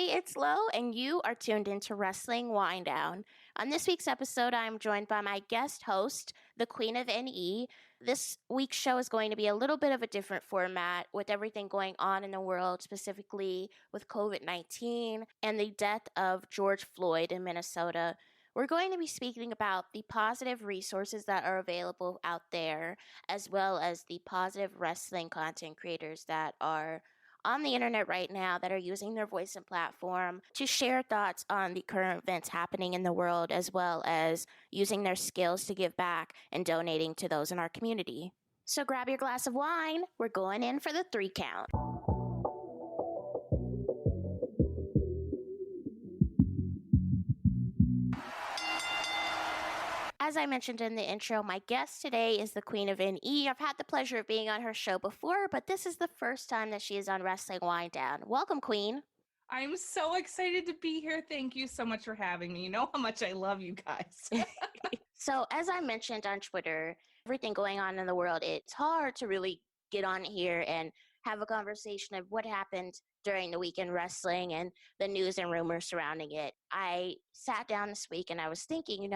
it's Lo, and you are tuned into Wrestling Winedown. On this week's episode, I'm joined by my guest host, the Queen of NE. This week's show is going to be a little bit of a different format with everything going on in the world, specifically with COVID-19 and the death of George Floyd in Minnesota. We're going to be speaking about the positive resources that are available out there, as well as the positive wrestling content creators that are on the internet right now that are using their voice and platform to share thoughts on the current events happening in the world, as well as using their skills to give back and donating to those in our community. So grab your glass of wine. We're going in for the 3 count. As I mentioned in the intro, my guest today is the Queen of NE. I've had the pleasure of being on her show before, but this is the first time that she is on Wrestling Winedown. Welcome, Queen. I'm so excited to be here. Thank you so much for having me. You know how much I love you guys. So, as I mentioned on Twitter, everything going on in the world, it's hard to really get on here and have a conversation of what happened during the week in wrestling and the news and rumors surrounding it. I sat down this week and I was thinking,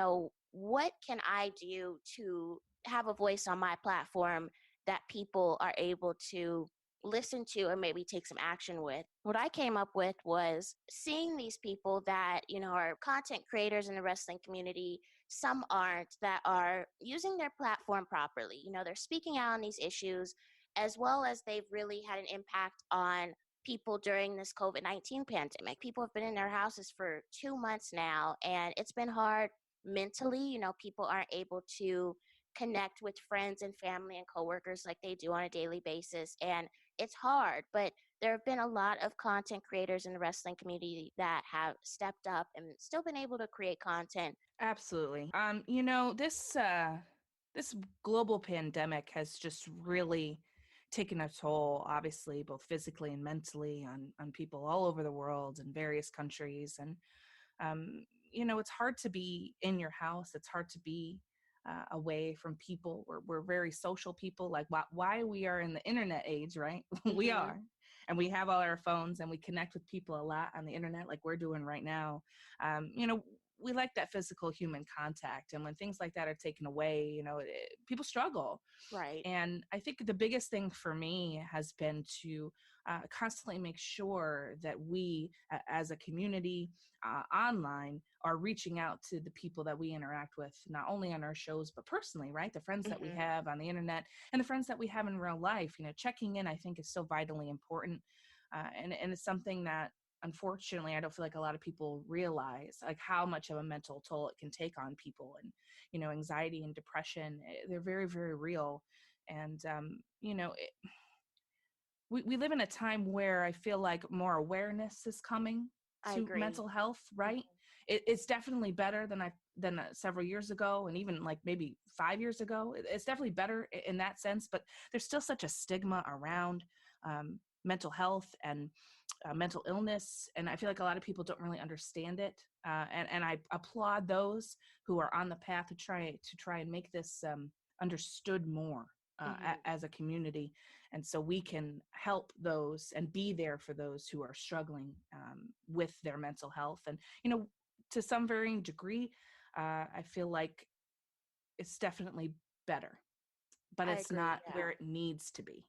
what can I do to have a voice on my platform that people are able to listen to and maybe take some action with? What I came up with was seeing these people that, are content creators in the wrestling community, some aren't, that are using their platform properly. They're speaking out on these issues, as well as they've really had an impact on people during this COVID-19 pandemic. People have been in their houses for 2 months now, and it's been hard mentally. People aren't able to connect with friends and family and coworkers like they do on a daily basis. And it's hard, but there have been a lot of content creators in the wrestling community that have stepped up and still been able to create content. Absolutely. This global pandemic has just really taken a toll, obviously, both physically and mentally on people all over the world in various countries. And it's hard to be in your house. It's hard to be away from people. We're very social people. Like why we are in the internet age, right? Mm-hmm. We are, and we have all our phones, and we connect with people a lot on the internet, like we're doing right now. We like that physical human contact, and when things like that are taken away, people struggle. Right. And I think the biggest thing for me has been to constantly make sure that we, as a community online, are reaching out to the people that we interact with, not only on our shows, but personally, right? The friends that we have on the internet and the friends that we have in real life. Checking in, I think, is so vitally important. And it's something that, unfortunately, I don't feel like a lot of people realize, like how much of a mental toll it can take on people. And, anxiety and depression, they're very, very real. And, we live in a time where I feel like more awareness is coming to mental health, right? It's definitely better than several years ago, and even like maybe 5 years ago. It's definitely better in that sense, but there's still such a stigma around mental health and mental illness, and I feel like a lot of people don't really understand it. And I applaud those who are on the path to try and make this understood more as a community, and so we can help those and be there for those who are struggling with their mental health. And to some varying degree, I feel like it's definitely better, but it's not where it needs to be.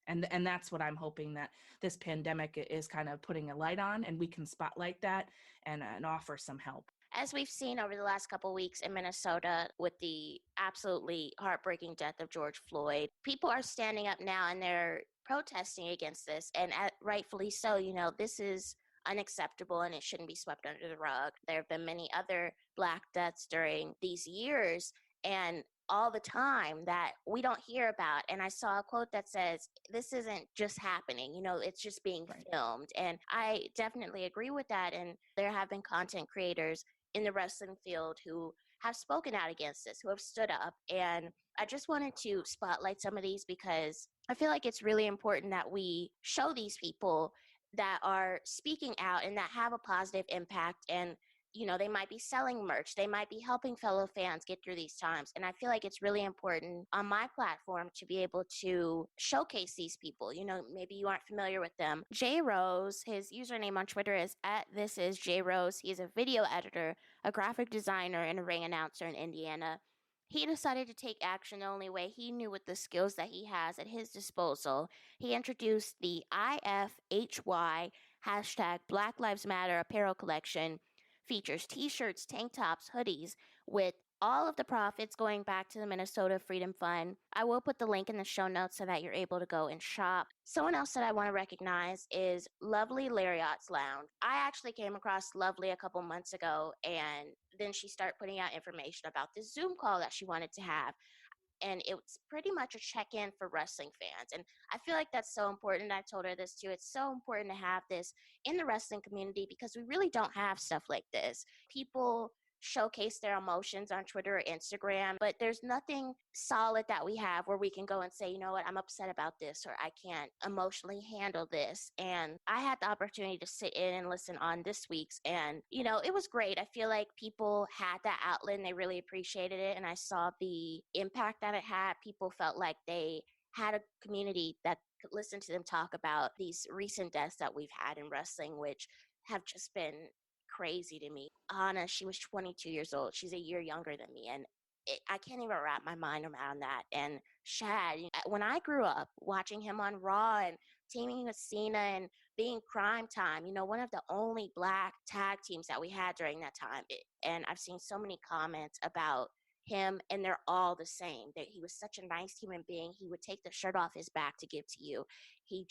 And that's what I'm hoping that this pandemic is kind of putting a light on, and we can spotlight that and offer some help. As we've seen over the last couple of weeks in Minnesota with the absolutely heartbreaking death of George Floyd, people are standing up now and they're protesting against this, and rightfully so. This is unacceptable and it shouldn't be swept under the rug. There have been many other Black deaths during these years and all the time that we don't hear about. And I saw a quote that says, this isn't just happening, it's just being filmed. And I definitely agree with that. And there have been content creators in the wrestling field who have spoken out against this, who have stood up. And I just wanted to spotlight some of these because I feel like it's really important that we show these people that are speaking out and that have a positive impact and they might be selling merch. They might be helping fellow fans get through these times. And I feel like it's really important on my platform to be able to showcase these people. Maybe you aren't familiar with them. J Rose, his username on Twitter is @thisisjrose. He is a video editor, a graphic designer, and a ring announcer in Indiana. He decided to take action the only way he knew with the skills that he has at his disposal. He introduced the IFHY hashtag Black Lives Matter apparel collection. Features t-shirts, tank tops, hoodies, with all of the profits going back to the Minnesota Freedom Fund. I will put the link in the show notes so that you're able to go and shop. Someone else that I want to recognize is Lovely Lariat's Lounge. I actually came across Lovely a couple months ago, and then she started putting out information about this Zoom call that she wanted to have. And it's pretty much a check-in for wrestling fans. And I feel like that's so important. I told her this too. It's so important to have this in the wrestling community because we really don't have stuff like this. People showcase their emotions on Twitter or Instagram, but there's nothing solid that we have where we can go and say, you know what, I'm upset about this, or I can't emotionally handle this. And I had the opportunity to sit in and listen on this week's, and it was great. I feel like people had that outlet and they really appreciated it, and I saw the impact that it had. People felt like they had a community that could listen to them talk about these recent deaths that we've had in wrestling, which have just been crazy to me. Anna, she was 22 years old. She's a year younger than me, and I can't even wrap my mind around that. And Shad, when I grew up watching him on Raw and teaming with Cena and being Crime Time, one of the only Black tag teams that we had during that time. And I've seen so many comments about him, and they're all the same. That he was such a nice human being. He would take the shirt off his back to give to you. He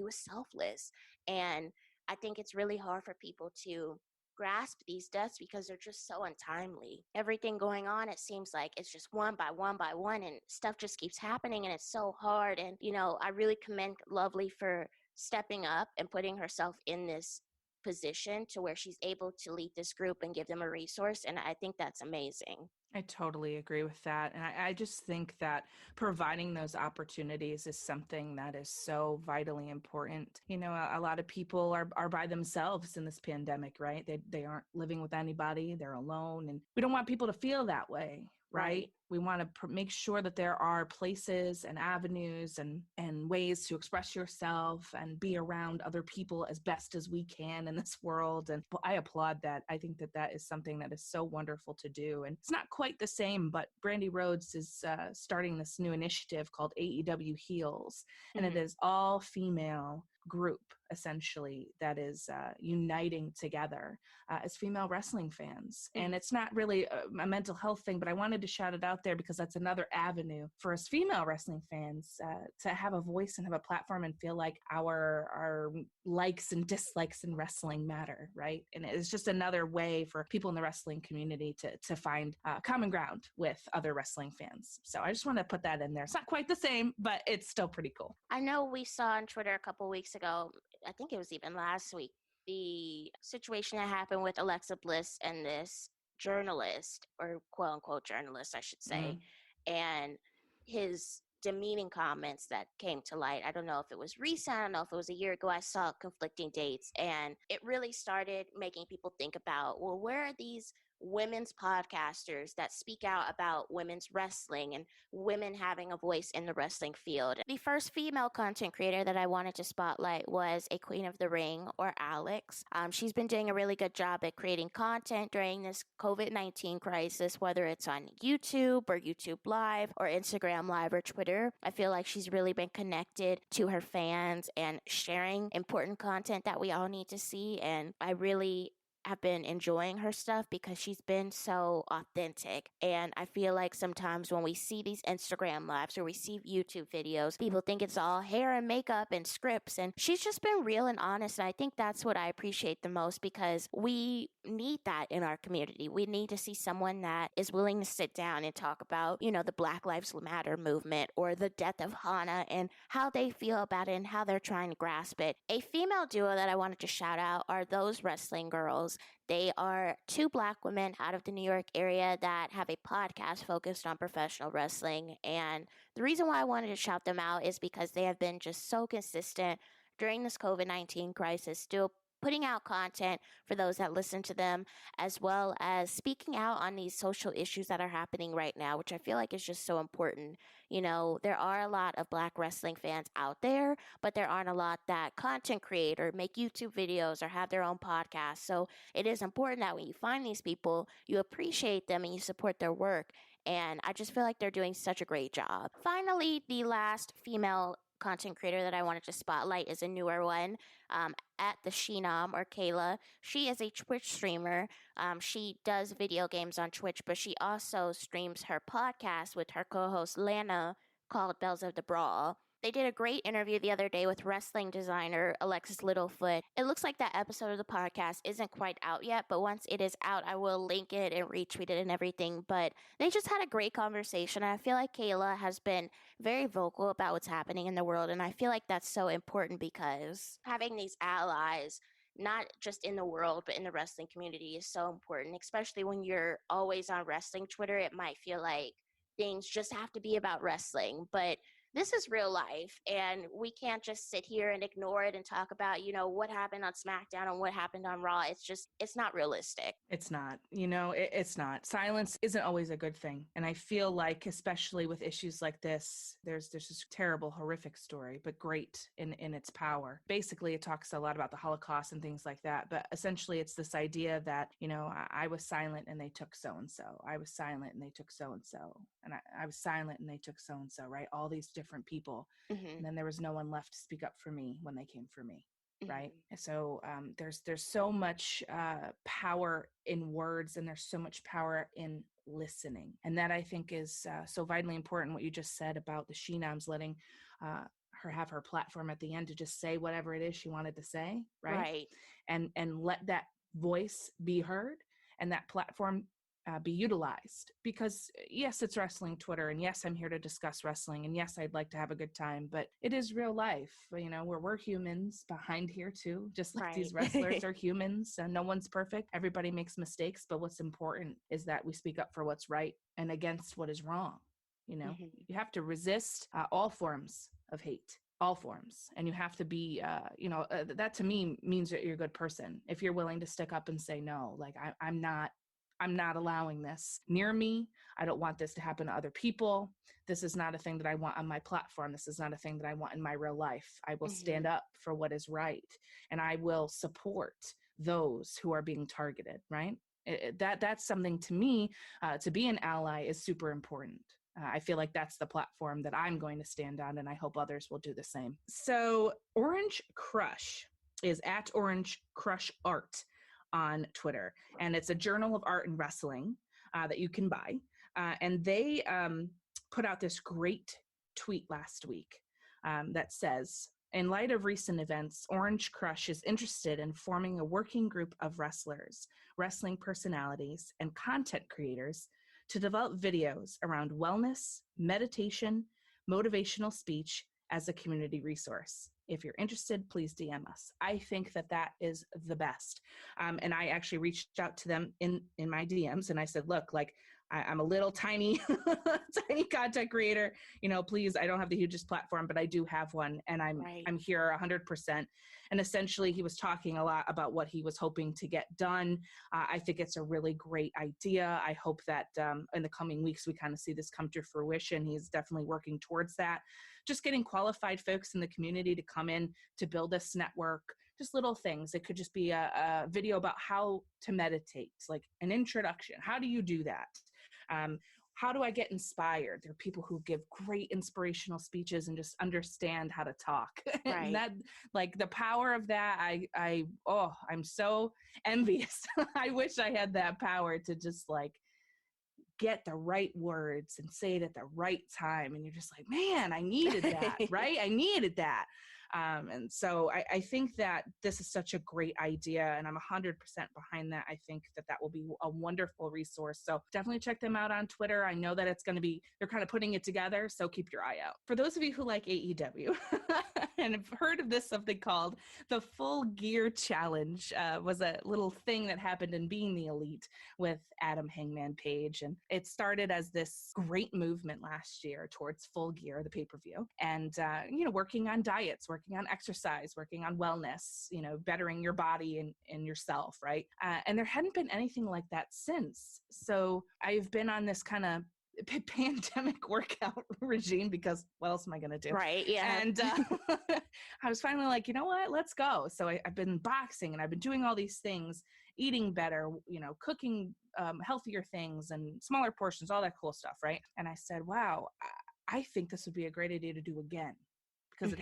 was selfless. And I think it's really hard for people to grasp these deaths because they're just so untimely. Everything going on, it seems like it's just one by one by one, and stuff just keeps happening, and it's so hard. And I really commend Lovely for stepping up and putting herself in this position to where she's able to lead this group and give them a resource, and I think that's amazing. I totally agree with that. And I just think that providing those opportunities is something that is so vitally important. A lot of people are by themselves in this pandemic, right? They aren't living with anybody. They're alone. And we don't want people to feel that way, right? We want to make sure that there are places and avenues and ways to express yourself and be around other people as best as we can in this world. And I applaud that. I think that is something that is so wonderful to do. And it's not quite the same, but Brandy Rhodes is starting this new initiative called AEW Heels. And it is all female group essentially that is uniting together as female wrestling fans. And it's not really a mental health thing, but I wanted to shout it out there because that's another avenue for us female wrestling fans to have a voice and have a platform and feel like our likes and dislikes in wrestling matter, right? And it's just another way for people in the wrestling community to find common ground with other wrestling fans. So I just want to put that in there. It's not quite the same, but it's still pretty cool. I know we saw on Twitter a couple weeks ago, I think it was even last week, the situation that happened with Alexa Bliss and this journalist, or quote unquote journalist, I should say, and his demeaning comments that came to light. I don't know if it was recent, I don't know if it was a year ago. I saw conflicting dates, and it really started making people think about, well, where are these women's podcasters that speak out about women's wrestling and women having a voice in the wrestling field? The first female content creator that I wanted to spotlight was a Queen of the Ring, or Alex. She's been doing a really good job at creating content during this COVID-19 crisis, whether it's on YouTube or YouTube Live or Instagram Live or Twitter. I feel like she's really been connected to her fans and sharing important content that we all need to see, and I really have been enjoying her stuff because she's been so authentic. And I feel like sometimes when we see these Instagram lives or we see YouTube videos, people think it's all hair and makeup and scripts, and she's just been real and honest. And I think that's what I appreciate the most, because we need that in our community. We need to see someone that is willing to sit down and talk about, the Black Lives Matter movement or the death of Hannah and how they feel about it and how they're trying to grasp it. A female duo that I wanted to shout out are Those Wrestling Girls. They are two Black women out of the New York area that have a podcast focused on professional wrestling. And the reason why I wanted to shout them out is because they have been just so consistent during this COVID-19 crisis, still putting out content for those that listen to them, as well as speaking out on these social issues that are happening right now, which I feel like is just so important. There are a lot of Black wrestling fans out there, but there aren't a lot that content create or make YouTube videos or have their own podcasts. So it is important that when you find these people, you appreciate them and you support their work. And I just feel like they're doing such a great job. Finally, the last female content creator that I wanted to spotlight is a newer one, at the Sheenam, or Kayla. She is a Twitch streamer. She does video games on Twitch, but she also streams her podcast with her co-host Lana, called Bells of the Brawl. They did a great interview the other day with wrestling designer Alexis Littlefoot. It looks like that episode of the podcast isn't quite out yet, but once it is out, I will link it and retweet it and everything. But they just had a great conversation. I feel like Kayla has been very vocal about what's happening in the world, and I feel like that's so important because having these allies, not just in the world, but in the wrestling community, is so important, especially when you're always on wrestling Twitter. It might feel like things just have to be about wrestling, but this is real life, and we can't just sit here and ignore it and talk about, what happened on SmackDown and what happened on Raw. It's not realistic. It's not, it's not. Silence isn't always a good thing. And I feel like, especially with issues like this, there's this terrible, horrific story, but great in its power. Basically, it talks a lot about the Holocaust and things like that. But essentially, it's this idea that, I was silent and they took so-and-so. I was silent and they took so-and-so. And I was silent and they took so-and-so, right? All these different people. Mm-hmm. And then there was no one left to speak up for me when they came for me. Right. Mm-hmm. So there's so much power in words, and there's so much power in listening. And that, I think, is so vitally important, what you just said about the Sheenams letting her have her platform at the end to just say whatever it is she wanted to say. Right. And let that voice be heard and that platform be utilized, because yes, it's wrestling Twitter, and yes, I'm here to discuss wrestling, and yes, I'd like to have a good time, but it is real life. We're humans behind here too, just like these wrestlers are humans, and no one's perfect. Everybody makes mistakes, but what's important is that we speak up for what's right and against what is wrong. Mm-hmm. You have to resist all forms of hate, all forms. And you have to be, that to me means that you're a good person. If you're willing to stick up and say, no, like I'm not allowing this near me. I don't want this to happen to other people. This is not a thing that I want on my platform. This is not a thing that I want in my real life. I will stand up for what is right, and I will support those who are being targeted, right? That's something to me, to be an ally is super important. I feel like that's the platform that I'm going to stand on, and I hope others will do the same. So Orange Crush is at Orange Crush Art on Twitter, and it's a journal of art and wrestling that you can buy. And they put out this great tweet last week that says, in light of recent events, Orange Crush is interested in forming a working group of wrestlers, wrestling personalities, and content creators to develop videos around wellness, meditation, motivational speech as a community resource. If you're interested, please DM us. I think that is the best. And I actually reached out to them in my DMs, and I said, look, like I'm a little tiny content creator, please, I don't have the hugest platform, but I do have one, and I'm here 100%. And essentially he was talking a lot about what he was hoping to get done. I think it's a really great idea. I hope that in the coming weeks, we kind of see this come to fruition. He's definitely working towards that. Just getting qualified folks in the community to come in to build this network, just little things. It could just be a video about how to meditate, like an introduction. How do you do that? How do I get inspired? There are people who give great inspirational speeches and just understand how to talk. And that, like, the power of that, I'm so envious. I wish I had that power to just like get the right words and say it at the right time. And you're just like, man, I needed that, right? I needed that. And so I think that this is such a great idea, and I'm 100% behind that. I think that will be a wonderful resource. So definitely check them out on Twitter. I know that they're kind of putting it together, so keep your eye out. For those of you who like AEW and have heard of this, something called the Full Gear Challenge was a little thing that happened in Being the Elite with Adam Hangman Page. And it started as this great movement last year towards Full Gear, the pay-per-view, and, working on diets, working working on exercise, working on wellness, bettering your body and yourself, right? And there hadn't been anything like that since. So I've been on this kind of pandemic workout regime because what else am I going to do? Right. Yeah. And I was finally like, you know what, let's go. So I've been boxing and I've been doing all these things, eating better, cooking healthier things and smaller portions, all that cool stuff. Right. And I said, wow, I think this would be a great idea to do again because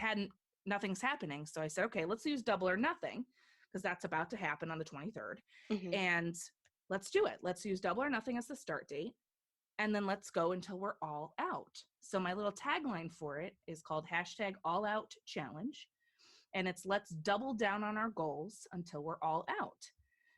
nothing's happening. So I said, okay, let's use double or nothing because that's about to happen on the 23rd. Mm-hmm. And let's do it. Let's use double or nothing as the start date. And then let's go until we're all out. So my little tagline for it is called #AllOutChallenge. And it's let's double down on our goals until we're all out.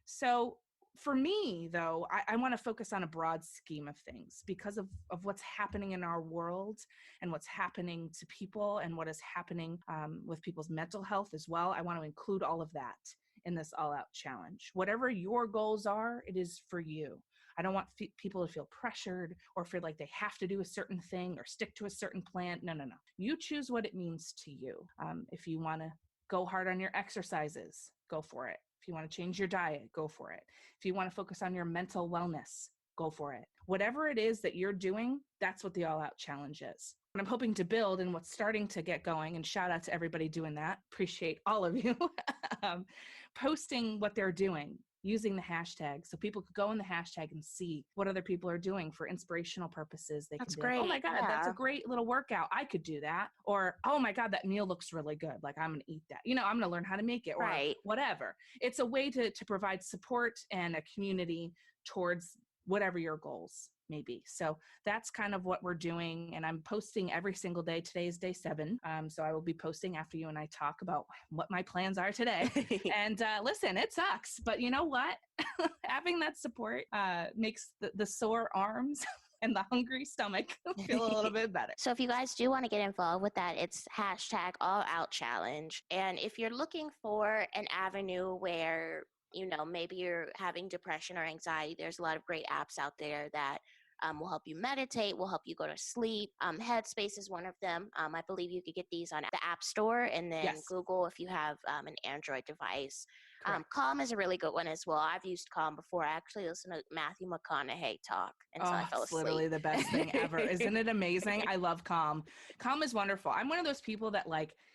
So for me, though, I want to focus on a broad scheme of things because of what's happening in our world and what's happening to people and what is happening with people's mental health as well. I want to include all of that in this all out challenge. Whatever your goals are, it is for you. I don't want people to feel pressured or feel like they have to do a certain thing or stick to a certain plan. No. You choose what it means to you. If you want to go hard on your exercises, go for it. If you want to change your diet, go for it. If you want to focus on your mental wellness, go for it. Whatever it is that you're doing, that's what the All Out Challenge is. What I'm hoping to build and what's starting to get going, and shout out to everybody doing that. Appreciate all of you posting what they're doing using the hashtag. So people could go in the hashtag and see what other people are doing for inspirational purposes. They That's can be great. Like, oh my God, That's a great little workout. I could do that. Or, oh my God, that meal looks really good. Like I'm going to eat that. I'm going to learn how to make it or whatever. It's a way to provide support and a community towards whatever your goals may be. So that's kind of what we're doing. And I'm posting every single day. Today is day 7. So I will be posting after you and I talk about what my plans are today. And listen, it sucks, but you know what? Having that support makes the sore arms and the hungry stomach feel a little bit better. So if you guys do want to get involved with that, it's #AllOutChallenge. And if you're looking for an avenue where maybe you're having depression or anxiety, there's a lot of great apps out there that will help you meditate, will help you go to sleep. Headspace is one of them. I believe you could get these on the App Store and then Google if you have an Android device. Calm is a really good one as well. I've used Calm before. I actually listened to Matthew McConaughey talk until I fell asleep. It's literally the best thing ever. Isn't it amazing? I love Calm. Calm is wonderful. I'm one of those people that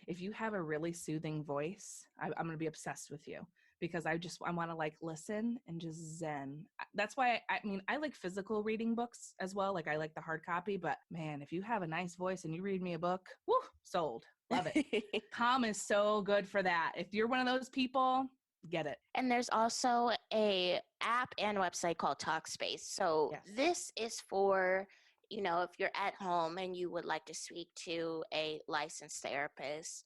if you have a really soothing voice, I'm going to be obsessed with you. Because I want to listen and just zen. That's why I like physical reading books as well. I like the hard copy, but man, if you have a nice voice and you read me a book, woo, sold. Love it. Calm is so good for that. If you're one of those people, get it. And there's also a app and website called Talkspace. So this is for, if you're at home and you would like to speak to a licensed therapist,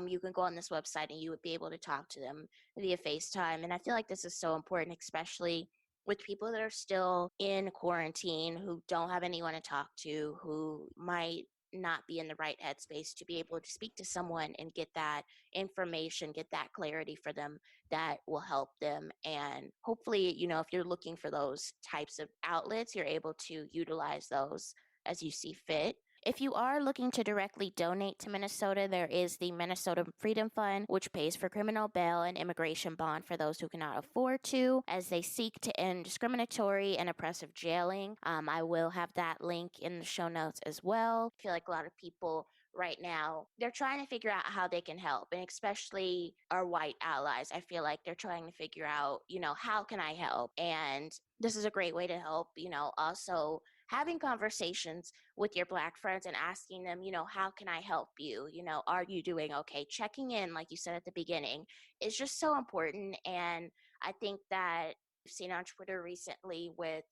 you can go on this website and you would be able to talk to them via FaceTime. And I feel like this is so important, especially with people that are still in quarantine, who don't have anyone to talk to, who might not be in the right headspace to be able to speak to someone and get that information, get that clarity for them that will help them. And hopefully, if you're looking for those types of outlets, you're able to utilize those as you see fit. If you are looking to directly donate to Minnesota, there is the Minnesota Freedom Fund, which pays for criminal bail and immigration bond for those who cannot afford to, as they seek to end discriminatory and oppressive jailing. I will have that link in the show notes as well. I feel like a lot of people right now, they're trying to figure out how they can help, and especially our white allies. I feel like they're trying to figure out, how can I help? And this is a great way to help, also having conversations with your Black friends and asking them, how can I help you? Are you doing okay? Checking in, like you said at the beginning, is just so important. And I think that we've seen on Twitter recently with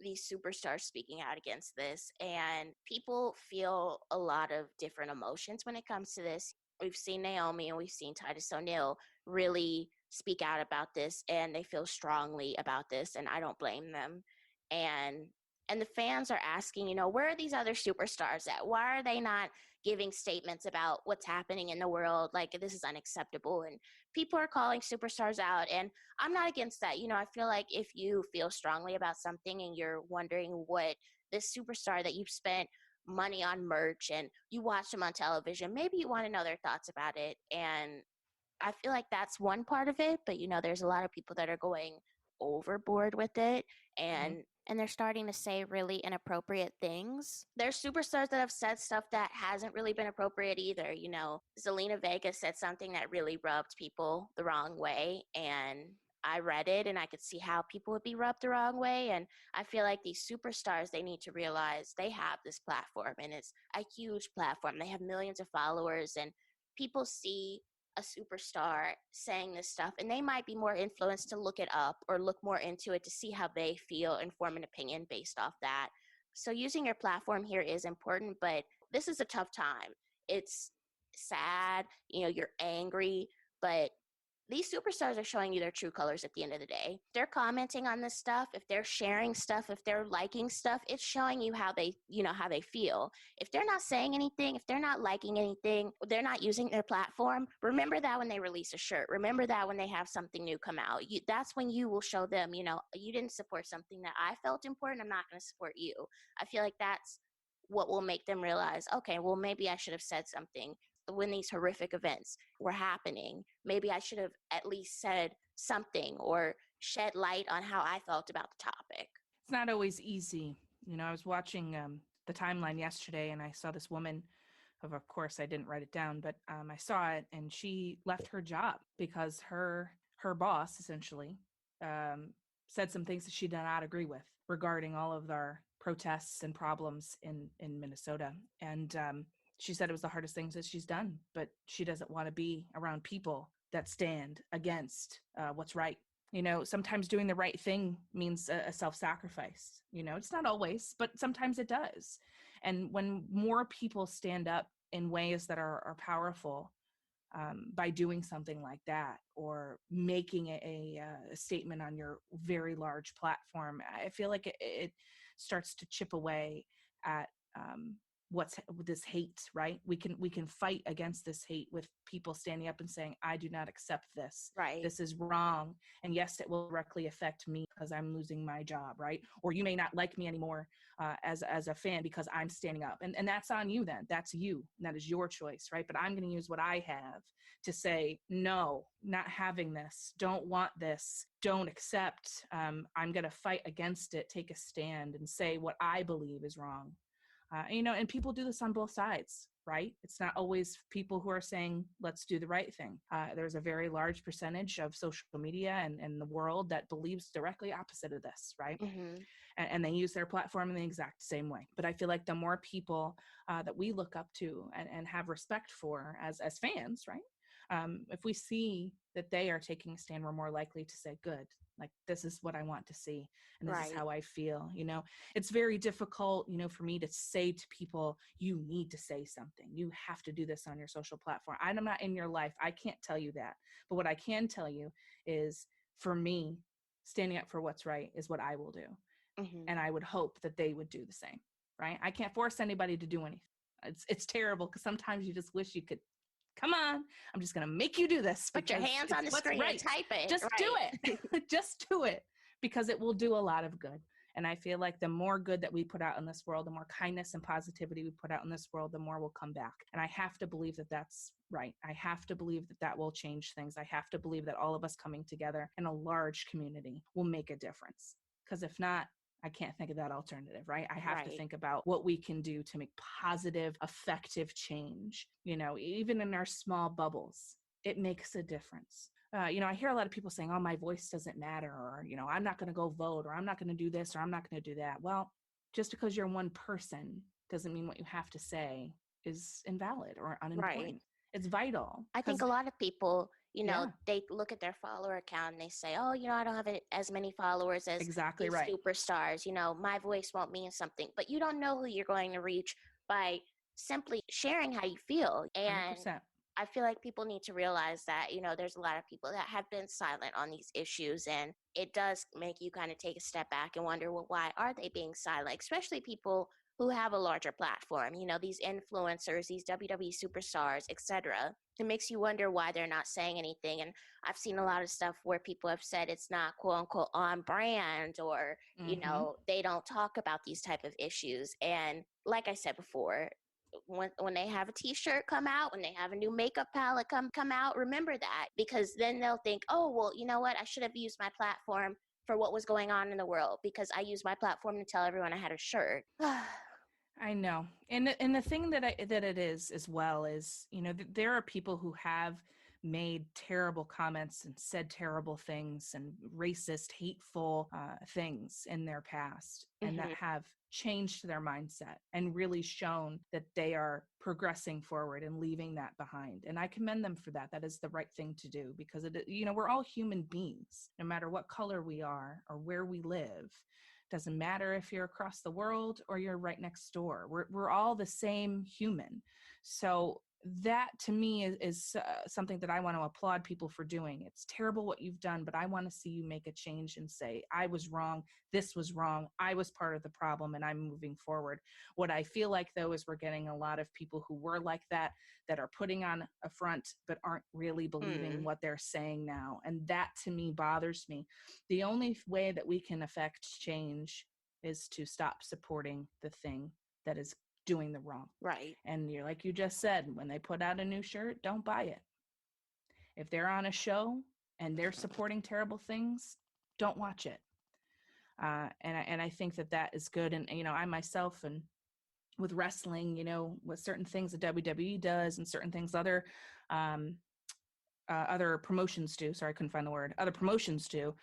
these superstars speaking out against this, and people feel a lot of different emotions when it comes to this. We've seen Naomi and we've seen Titus O'Neil really speak out about this, and they feel strongly about this, and I don't blame them. And the fans are asking, where are these other superstars at? Why are they not giving statements about what's happening in the world? This is unacceptable. And people are calling superstars out. And I'm not against that. I feel like if you feel strongly about something and you're wondering what this superstar that you've spent money on merch and you watch them on television, maybe you want to know their thoughts about it. And I feel like that's one part of it, but there's a lot of people that are going overboard with it, and they're starting to say really inappropriate things. There's superstars that have said stuff that hasn't really been appropriate either. Zelina Vega said something that really rubbed people the wrong way, and I read it and I could see how people would be rubbed the wrong way. And I feel like these superstars, they need to realize they have this platform, and it's a huge platform. They have millions of followers, and people see a superstar saying this stuff, and they might be more influenced to look it up or look more into it to see how they feel and form an opinion based off that. So using your platform here is important, but this is a tough time. It's sad, you're angry, but these superstars are showing you their true colors at the end of the day. They're commenting on this stuff. If they're sharing stuff, if they're liking stuff, it's showing you how they feel. If they're not saying anything, if they're not liking anything, they're not using their platform, remember that when they release a shirt. Remember that when they have something new come out. That's when you will show them, you didn't support something that I felt important. I'm not going to support you. I feel like that's what will make them realize, okay, well, maybe I should have said something. When these horrific events were happening, maybe I should have at least said something or shed light on how I felt about the topic. It's not always easy. I was watching the timeline yesterday, and I saw this woman. Of course, I didn't write it down, but I saw it, and she left her job because her boss essentially said some things that she did not agree with regarding all of our protests and problems in Minnesota. And she said it was the hardest things that she's done, but she doesn't want to be around people that stand against what's right. Sometimes doing the right thing means a self-sacrifice. It's not always, but sometimes it does. And when more people stand up in ways that are powerful, by doing something like that or making a statement on your very large platform, I feel like it starts to chip away at what's this hate, right? We can fight against this hate with people standing up and saying, I do not accept this. Right. This is wrong. And yes, it will directly affect me because I'm losing my job, right? Or you may not like me anymore as a fan because I'm standing up. And that's on you then. That's you. And that is your choice, right? But I'm going to use what I have to say, no, not having this, don't want this, don't accept. I'm going to fight against it, take a stand and say what I believe is wrong. And people do this on both sides, right? It's not always people who are saying, let's do the right thing. There's a very large percentage of social media and the world that believes directly opposite of this, right? Mm-hmm. And they use their platform in the exact same way. But I feel like the more people that we look up to and have respect for as fans, right? If we see that they are taking a stand, we're more likely to say, good, like this is what I want to see. And this is how I feel. It's very difficult, for me to say to people, you need to say something. You have to do this on your social platform. I'm not in your life. I can't tell you that. But what I can tell you is, for me, standing up for what's right is what I will do. Mm-hmm. And I would hope that they would do the same, right? I can't force anybody to do anything. It's terrible because sometimes you just wish you could, come on, I'm just going to make you do this. Put your hands on the screen and type it. Just do it. Just do it, because it will do a lot of good. And I feel like the more good that we put out in this world, the more kindness and positivity we put out in this world, the more will come back. And I have to believe that that's right. I have to believe that that will change things. I have to believe that all of us coming together in a large community will make a difference. Because if not, I can't think of that alternative, right? I have to think about what we can do to make positive, effective change. Even in our small bubbles, it makes a difference. I hear a lot of people saying, oh, my voice doesn't matter, or, I'm not going to go vote, or I'm not going to do this, or I'm not going to do that. Well, just because you're one person doesn't mean what you have to say is invalid or unimportant. Right. It's vital. I think a lot of people, they look at their follower account and they say, oh, I don't have as many followers as exactly these superstars. My voice won't mean something. But you don't know who you're going to reach by simply sharing how you feel. And 100%. I feel like people need to realize that, there's a lot of people that have been silent on these issues. And it does make you kind of take a step back and wonder, well, why are they being silent? Especially people who have a larger platform, these influencers, these WWE superstars, etc. It makes you wonder why they're not saying anything. And I've seen a lot of stuff where people have said it's not quote unquote on brand, or, they don't talk about these type of issues. And like I said before, when they have a t-shirt come out, when they have a new makeup palette come out, remember that, because then they'll think, oh, well, you know what? I should have used my platform for what was going on in the world, because I used my platform to tell everyone I had a shirt. I know. And the thing that it is as well is, there are people who have made terrible comments and said terrible things and racist, hateful things in their past, and that have changed their mindset and really shown that they are progressing forward and leaving that behind. And I commend them for that. That is the right thing to do, because we're all human beings, no matter what color we are or where we live. Doesn't matter if you're across the world or you're right next door. We're all the same human. So that to me is something that I want to applaud people for doing. It's terrible what you've done, but I want to see you make a change and say, I was wrong. This was wrong. I was part of the problem, and I'm moving forward. What I feel like, though, is we're getting a lot of people who were like that are putting on a front, but aren't really believing what they're saying now. And that to me bothers me. The only way that we can affect change is to stop supporting the thing that is doing the wrong. Right. And you're, like you just said, when they put out a new shirt, don't buy it. If they're on a show and they're supporting terrible things, don't watch it. And I think that is good. And, I myself, and with wrestling, with certain things that WWE does and certain things other promotions do. Sorry, I couldn't find the word. Other promotions do.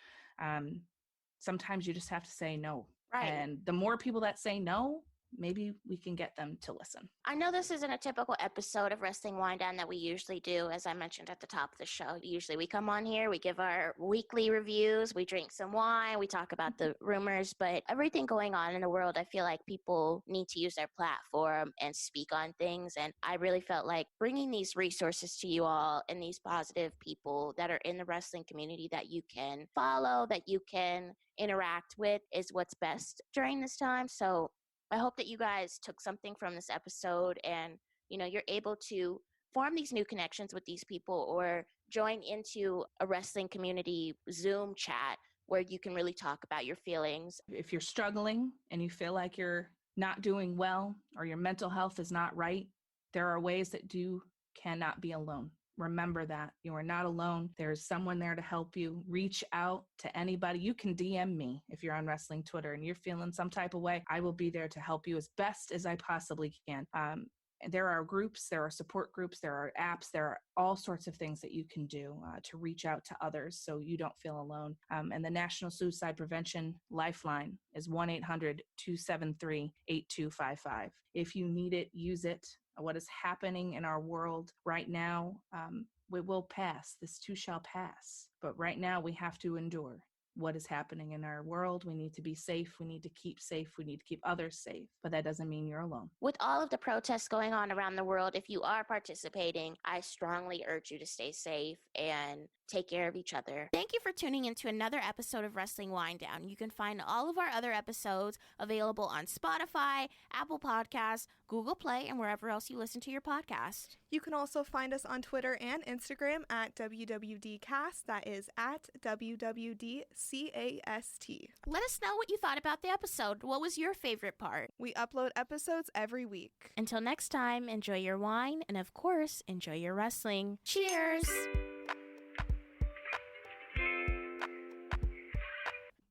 Sometimes you just have to say no. Right. And the more people that say no, maybe we can get them to listen. I know this isn't a typical episode of Wrestling Winedown that we usually do, as I mentioned at the top of the show. Usually we come on here, we give our weekly reviews, we drink some wine, we talk about the rumors, but everything going on in the world, I feel like people need to use their platform and speak on things. And I really felt like bringing these resources to you all and these positive people that are in the wrestling community that you can follow, that you can interact with, is what's best during this time. So I hope that you guys took something from this episode and, you're able to form these new connections with these people, or join into a wrestling community Zoom chat where you can really talk about your feelings. If you're struggling and you feel like you're not doing well, or your mental health is not right, there are ways that you cannot be alone. Remember that you are not alone. There's someone there to help you. Reach out to anybody. You can DM me if you're on wrestling Twitter and you're feeling some type of way. I will be there to help you as best as I possibly can. There are groups, there are support groups, there are apps, there are all sorts of things that you can do to reach out to others so you don't feel alone. And the National Suicide Prevention Lifeline is 1-800-273-8255. If you need it, use it. What is happening in our world right now, we will pass. This too shall pass. But right now we have to endure what is happening in our world. We need to be safe. We need to keep safe. We need to keep others safe. But that doesn't mean you're alone. With all of the protests going on around the world, if you are participating, I strongly urge you to stay safe and take care of each other. Thank you for tuning into another episode of Wrestling Winedown. You can find all of our other episodes available on Spotify, Apple Podcasts, Google Play, and wherever else you listen to your podcast. You can also find us on Twitter and Instagram at WWDcast. That is at WWDCAST. Let us know what you thought about the episode. What was your favorite part? We upload episodes every week. Until next time, enjoy your wine and, of course, enjoy your wrestling. Cheers!